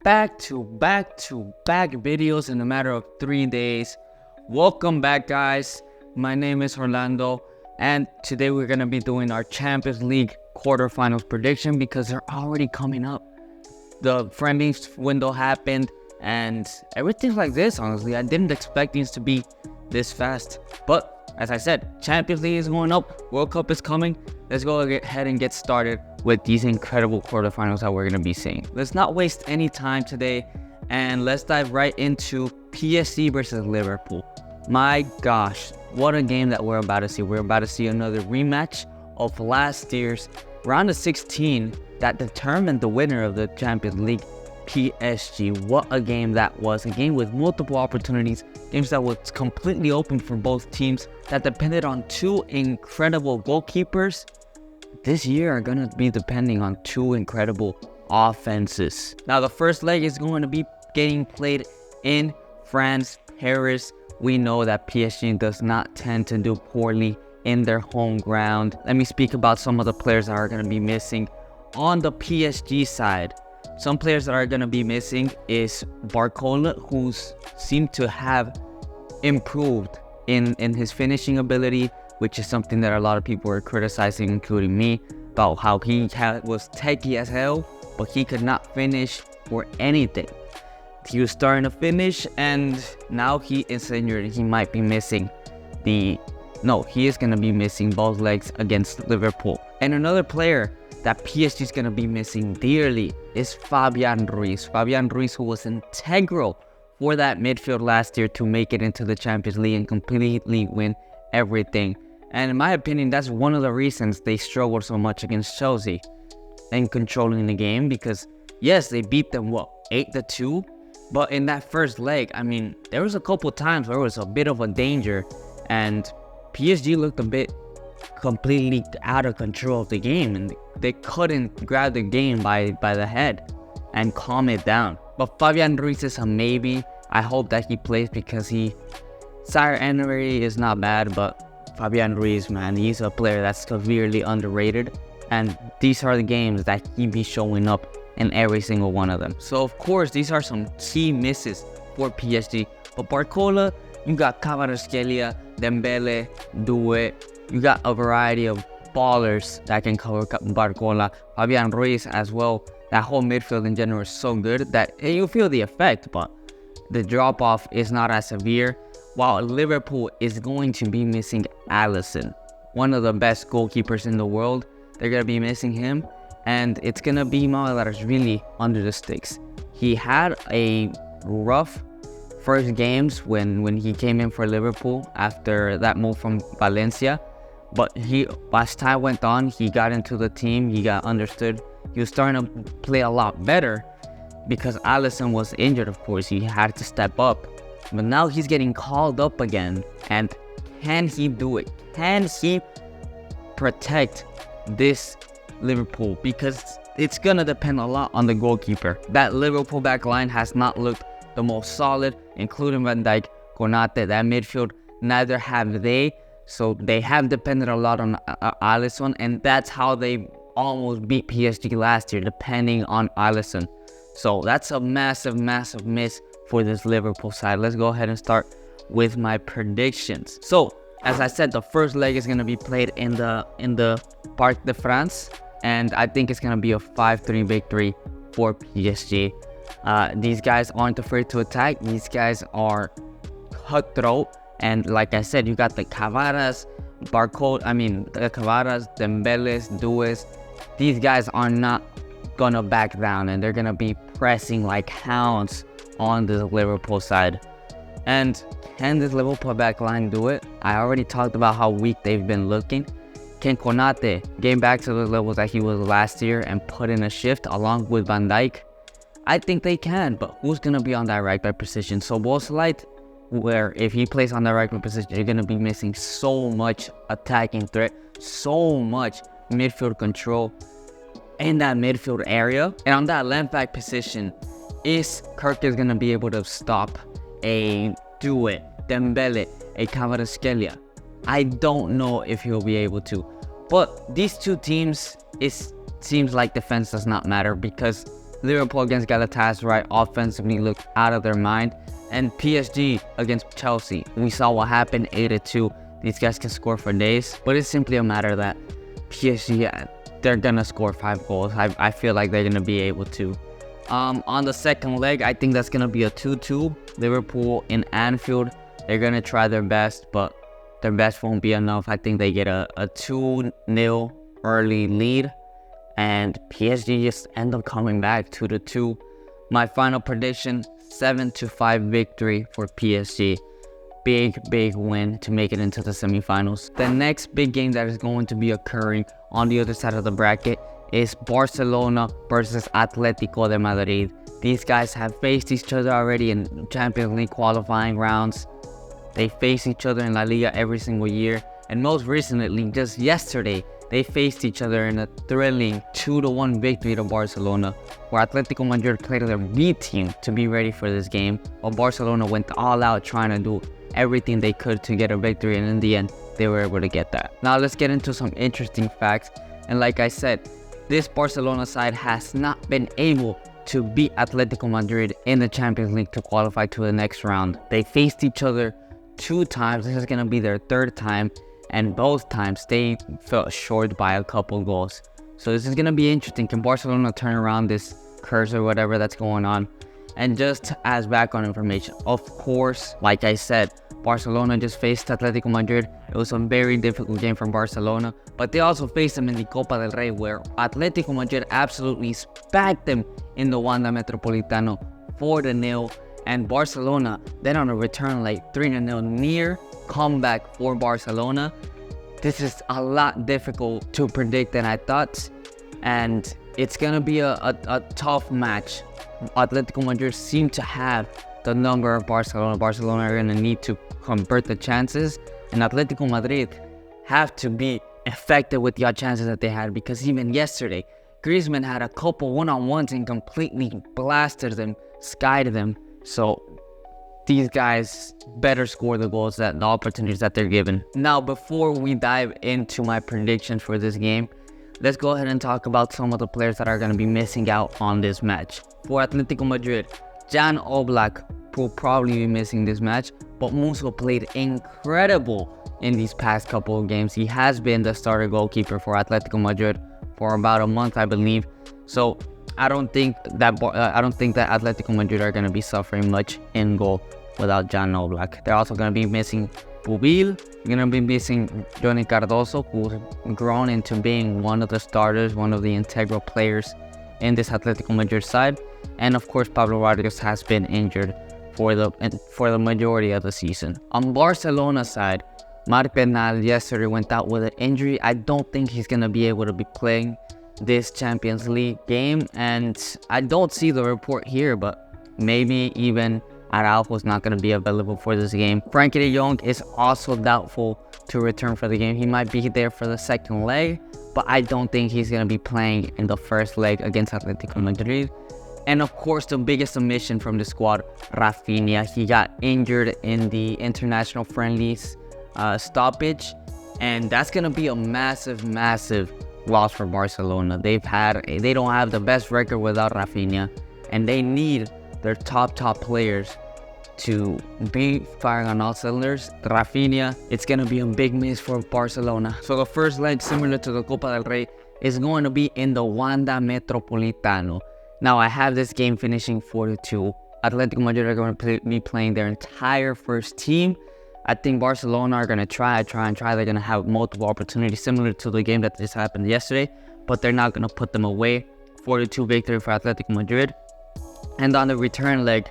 back videos in a matter of 3 days. Welcome back, guys. My name is Orlando, and today we're gonna be doing our Champions League quarterfinals prediction because they're already coming up. The friendly window happened, and everything's like this. Honestly, I didn't expect things to be this fast, but as I said, Champions League is going up, World Cup is coming. Let's go ahead and get started with these incredible quarterfinals that we're going to be seeing. Let's not waste any time today, and let's dive right into PSG versus Liverpool. My gosh, what a game that we're about to see. We're about to see another rematch of last year's round of 16 that determined the winner of the Champions League, PSG. What a game that was. A game with multiple opportunities, games that was completely open for both teams, that depended on two incredible goalkeepers. This year are going to be depending on two incredible offenses. Now, the first leg is going to be getting played in France, Paris. We know that PSG does not tend to do poorly in their home ground. Let me speak about some of the players that are going to be missing on the PSG side. Some players that are going to be missing is Barcola, who seemed to have improved in his finishing ability, which is something that a lot of people were criticizing, including me, about how he was techy as hell, but he could not finish for anything. He was starting to finish, and now he is injured. He might be missing he is going to be missing both legs against Liverpool. And another player that PSG is going to be missing dearly is Fabian Ruiz. Fabian Ruiz, who was integral for that midfield last year to make it into the Champions League and completely win everything. And in my opinion, that's one of the reasons they struggled so much against Chelsea and controlling the game, because yes, they beat them 8-2, but in that first leg, I mean, there was a couple times where it was a bit of a danger, and PSG looked a bit completely out of control of the game, and they couldn't grab the game by the head and calm it down. But Fabian Ruiz is a maybe. I hope that he plays because Zaire Emery is not bad, but Fabian Ruiz, man, he's a player that's severely underrated, and these are the games that he be showing up in every single one of them. So of course, these are some key misses for PSG. But Barcola, you got Kvaratskhelia, Dembele, Doué. You got a variety of ballers that can cover Barcola. Fabian Ruiz as well. That whole midfield in general is so good that you feel the effect, but the drop-off is not as severe. While Liverpool is going to be missing Alisson, one of the best goalkeepers in the world. They're going to be missing him, and it's going to be really under the sticks. He had a rough first games when he came in for Liverpool after that move from Valencia. But as time went on, he got into the team, he got understood. He was starting to play a lot better because Alisson was injured, of course. He had to step up. But now he's getting called up again. And can he do it? Can he protect this Liverpool? Because it's going to depend a lot on the goalkeeper. That Liverpool back line has not looked the most solid, including Van Dijk, Konate. That midfield, neither have they. So they have depended a lot on Alisson, and that's how they almost beat PSG last year, depending on Alisson. So that's a massive miss for this Liverpool side. Let's go ahead and start with my predictions. So, as I said, the first leg is going to be played in the Parc de France, and I think it's going to be a 5-3 victory for PSG. These guys aren't afraid to attack. These guys are cutthroat. And like I said, you got the Cavaras, Dembeles, Doués. These guys are not going to back down, and they're going to be pressing like hounds on the Liverpool side. And can this Liverpool back line do it? I already talked about how weak they've been looking. Can Konate get back to the levels that he was last year and put in a shift along with Van Dijk? I think they can, but who's going to be on that right back position? So Boslite, where if he plays on the right back position, you're going to be missing so much attacking threat, so much midfield control in that midfield area. And on that left back position, is Kirk is going to be able to stop a Doué, Dembele, a Kvaratskhelia? I don't know if he'll be able to. But these two teams, it seems like defense does not matter, because Liverpool against Galatasaray offensively looked out of their mind. And PSG against Chelsea, we saw what happened, 8-2. These guys can score for days, but it's simply a matter that PSG, they're gonna score 5 goals. I feel like they're gonna be able to. On the second leg, I think that's gonna be a 2-2. Liverpool in Anfield, they're gonna try their best, but their best won't be enough. I think they get a 2-0 early lead, and PSG just end up coming back 2-2. My final prediction, 7-5 victory for PSG. Big win to make it into the semifinals. The next big game that is going to be occurring on the other side of the bracket is Barcelona versus Atletico de Madrid. These guys have faced each other already in Champions League qualifying rounds. They face each other in La Liga every single year, and most recently, just yesterday, they faced each other in a thrilling 2-1 victory to Barcelona, where Atletico Madrid played their B team to be ready for this game, while Barcelona went all out trying to do everything they could to get a victory, and in the end, they were able to get that. Now let's get into some interesting facts, and like I said, this Barcelona side has not been able to beat Atletico Madrid in the Champions League to qualify to the next round. They faced each other 2 times, this is going to be their 3rd time, and both times they fell short by a couple goals. So this is going to be interesting. Can Barcelona turn around this curse or whatever that's going on? And just as background information, of course, like I said, Barcelona just faced Atletico Madrid. It was a very difficult game for Barcelona, but they also faced them in the Copa del Rey, where Atletico Madrid absolutely spanked them in the Wanda Metropolitano 4-0. And Barcelona, then on a return like 3-0, near comeback for Barcelona. This is a lot difficult to predict than I thought, and it's gonna be a tough match. Atletico Madrid seem to have the number of Barcelona. Barcelona are gonna need to convert the chances, and Atletico Madrid have to be effective with the chances that they had, because even yesterday, Griezmann had a couple one-on-ones and completely blasted them, skied them. So these guys better score the goals, that the opportunities that they're given. Now, before we dive into my predictions for this game, let's go ahead and talk about some of the players that are going to be missing out on this match. For Atletico Madrid, Jan Oblak will probably be missing this match, but Musso played incredible in these past couple of games. He has been the starter goalkeeper for Atletico Madrid for about a month, I believe. So I don't think that Atletico Madrid are going to be suffering much in goal without Jan Oblak. They're also going to be missing Pubil. They're going to be missing Johnny Cardoso, who's grown into being one of the starters, one of the integral players in this Atletico Madrid side. And of course, Pablo Rodriguez has been injured for the majority of the season. On Barcelona's side, Marc Bernal yesterday went out with an injury. I don't think he's going to be able to be playing this Champions League game, and I don't see the report here, but maybe even Araujo's not going to be available for this game. Frankie de Jong is also doubtful to return for the game. He might be there for the second leg, but I don't think he's going to be playing in the first leg against Atletico Madrid. And of course, the biggest omission from the squad, Rafinha. He got injured in the international friendlies stoppage, and that's going to be a massive loss for Barcelona. They don't have the best record without Rafinha, and they need their top players to be firing on all cylinders. Rafinha, it's gonna be a big miss for Barcelona. So the first leg, similar to the Copa del Rey, is going to be in the Wanda Metropolitano. Now I have this game finishing 4-2. Atletico Madrid are going to be playing their entire first team. I think Barcelona are going to try. They're going to have multiple opportunities similar to the game that just happened yesterday, but they're not going to put them away. 4-2 victory for Atletico Madrid. And on the return leg,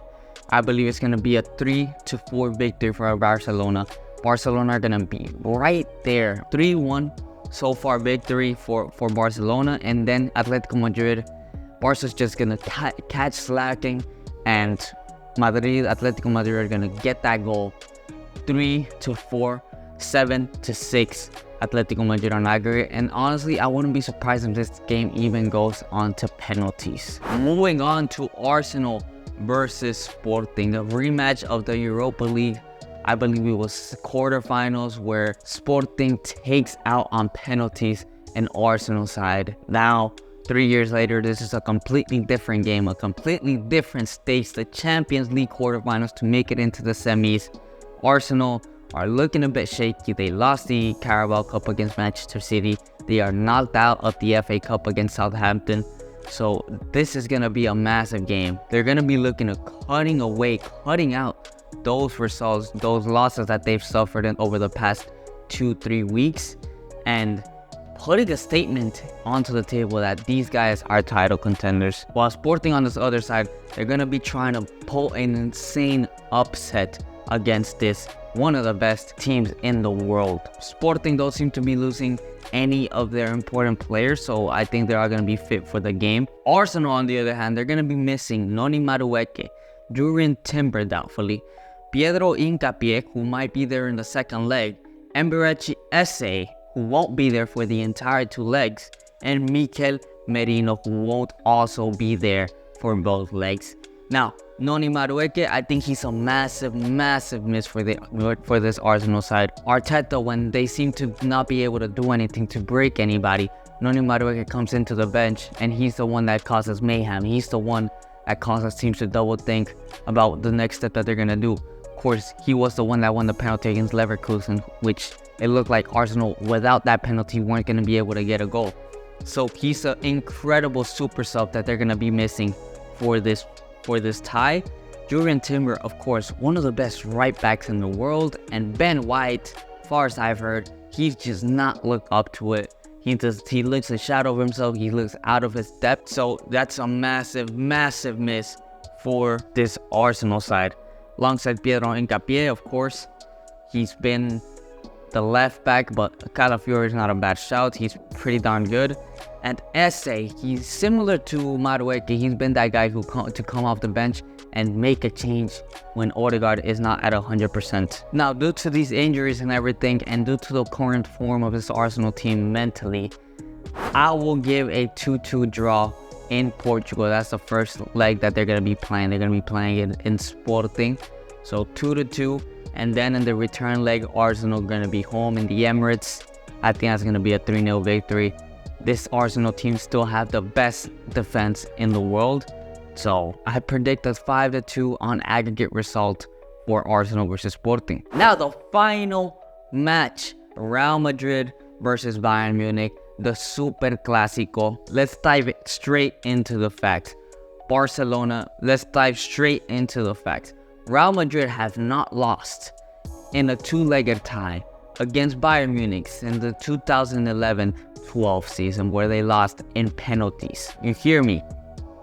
I believe it's going to be a 3-4 victory for Barcelona. Barcelona are going to be right there. 3-1 so far victory for Barcelona. And then Atletico Madrid, Barca's just going to catch slacking, and Atletico Madrid are going to get that goal. 3-4, 7-6 Atletico Madrid on aggregate. And honestly, I wouldn't be surprised if this game even goes on to penalties. Moving on to Arsenal versus Sporting, a rematch of the Europa League. I believe it was quarterfinals where Sporting takes out on penalties an Arsenal side. Now, 3 years later, this is a completely different game, a completely different stage. The Champions League quarterfinals to make it into the semis. Arsenal are looking a bit shaky. They lost the Carabao Cup against Manchester City. They are knocked out of the FA Cup against Southampton. So this is going to be a massive game. They're going to be looking at cutting out those results, those losses that they've suffered over the past 2-3 weeks, and putting a statement onto the table that these guys are title contenders. While Sporting on this other side, they're going to be trying to pull an insane upset against this one of the best teams in the world. Sporting don't seem to be losing any of their important players, so I think they are going to be fit for the game. Arsenal, on the other hand, they're going to be missing Noni Madueke, Jurien Timber doubtfully, Pedro Hincapié, who might be there in the second leg, Emberechi Eze, who won't be there for the entire 2 legs, and Mikel Merino, who won't also be there for both legs. Now, Noni Madueke, I think he's a massive miss for this Arsenal side. Arteta, when they seem to not be able to do anything to break anybody, Noni Madueke comes into the bench, and he's the one that causes mayhem. He's the one that causes teams to double think about the next step that they're going to do. Of course, he was the one that won the penalty against Leverkusen, which it looked like Arsenal, without that penalty, weren't going to be able to get a goal. So he's an incredible super sub that they're going to be missing for this tie. Jurien Timber, of course, one of the best right backs in the world, and Ben White, far as I've heard, he's just not looked up to it. He looks a shadow of himself. He looks out of his depth. So that's a massive miss for this Arsenal side. Alongside Pedro Hincapié, of course, he's been the left back, but Calafiori is not a bad shout. He's pretty darn good. And Eze, he's similar to Madueke. He's been that guy to come off the bench and make a change when Odegaard is not at 100%. Now, due to these injuries and everything, and due to the current form of this Arsenal team mentally, I will give a 2-2 draw in Portugal. That's the first leg that they're going to be playing. They're going to be playing it in Sporting. So 2-2. And then in the return leg, Arsenal going to be home in the Emirates. I think that's going to be a 3-0 victory. This Arsenal team still have the best defense in the world. So I predict a 5-2 on aggregate result for Arsenal versus Sporting. Now the final match, Real Madrid versus Bayern Munich, the Super Clásico. Let's dive straight into the facts. Barcelona, let's dive straight into the facts. Real Madrid have not lost in a 2-legged tie against Bayern Munich in the 2011-12 season, where they lost in penalties. You hear me?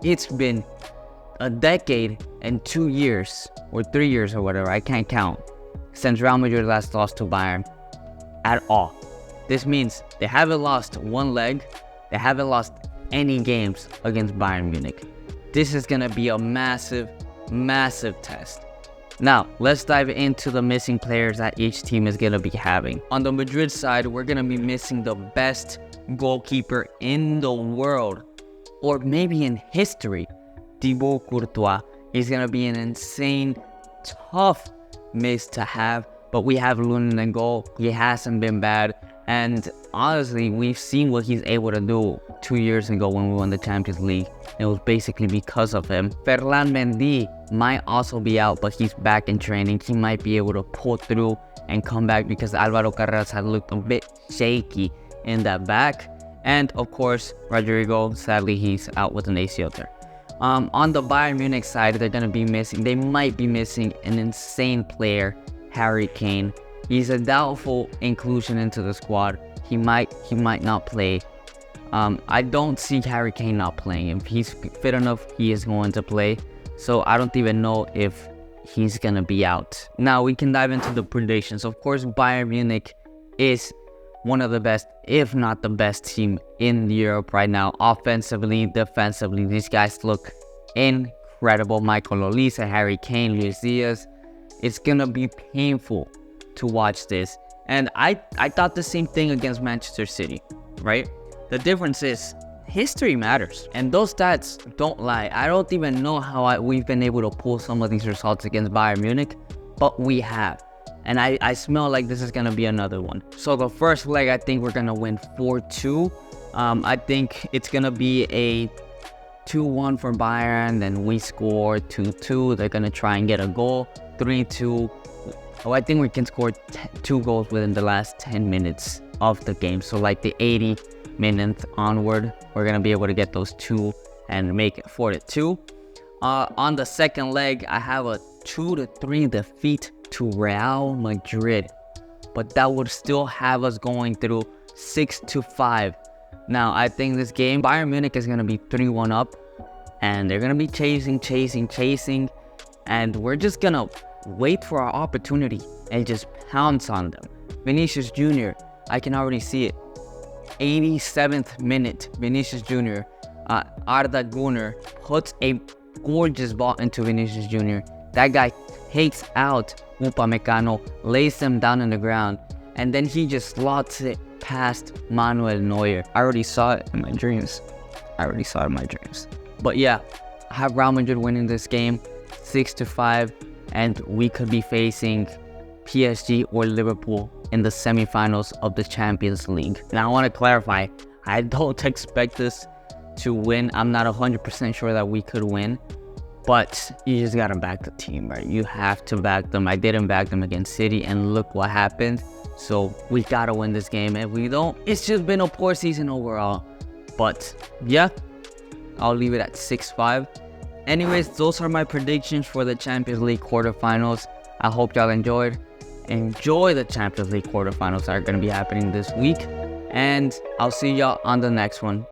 It's been a decade and 2 years, or 3 years or whatever, I can't count, since Real Madrid last lost to Bayern at all. This means they haven't lost one leg, they haven't lost any games against Bayern Munich. This is going to be a massive test. Now, let's dive into the missing players that each team is going to be having. On the Madrid side, we're going to be missing the best goalkeeper in the world, or maybe in history. Thibaut Courtois is going to be an insane, tough miss to have, but we have Lunin in goal. He hasn't been bad, and honestly, we've seen what he's able to do 2 years ago when we won the Champions League. It was basically because of him. Ferland Mendy might also be out, but he's back in training. He might be able to pull through and come back because Alvaro Carreras had looked a bit shaky in that back. And of course, Rodrigo, sadly, he's out with an ACL tear. On the Bayern Munich side, they might be missing an insane player, Harry Kane. He's a doubtful inclusion into the squad. He might not play. I don't see Harry Kane not playing. If he's fit enough, he is going to play. So I don't even know if he's gonna be out. Now we can dive into the predictions. Of course, Bayern Munich is one of the best, if not the best team in Europe right now. Offensively, defensively, these guys look incredible. Michael Olise, Harry Kane, Luis Diaz. It's gonna be painful to watch this. And I thought the same thing against Manchester City, right? The difference is history matters, and those stats don't lie. I don't even know how we've been able to pull some of these results against Bayern Munich, but we have. And I smell like this is going to be another one. So the first leg, I think we're going to win 4-2. I think it's gonna be a 2-1 for Bayern, then we score 2-2. They're gonna try and get a goal, 3-2. Oh, I think we can score 2 goals within the last 10 minutes of the game. So like the 80 minutes onward, we're gonna be able to get those 2 and make it 4-2. On the second leg, I have a 2-3 defeat to Real Madrid, but that would still have us going through 6-5. Now, I think this game, Bayern Munich is going to be 3-1 up, and they're going to be chasing, and we're just going to wait for our opportunity and just pounce on them. Vinicius Jr., I can already see it. 87th minute, Vinicius Jr., Arda Güler puts a gorgeous ball into Vinicius Jr. That guy takes out Upamecano, lays him down on the ground, and then he just slots it past Manuel Neuer. I already saw it in my dreams. But yeah, I have Real Madrid winning this game 6-5, and we could be facing PSG or Liverpool in the semifinals of the Champions League. Now I want to clarify, I don't expect this to win. I'm not 100% sure that we could win, but you just gotta back the team, right? You have to back them. I didn't back them against City, and look what happened. So we gotta win this game. If we don't, it's just been a poor season overall. But yeah, I'll leave it at 6-5. Anyways, those are my predictions for the Champions League quarterfinals. I hope y'all enjoyed. Enjoy the Champions League quarterfinals that are gonna be happening this week. And I'll see y'all on the next one.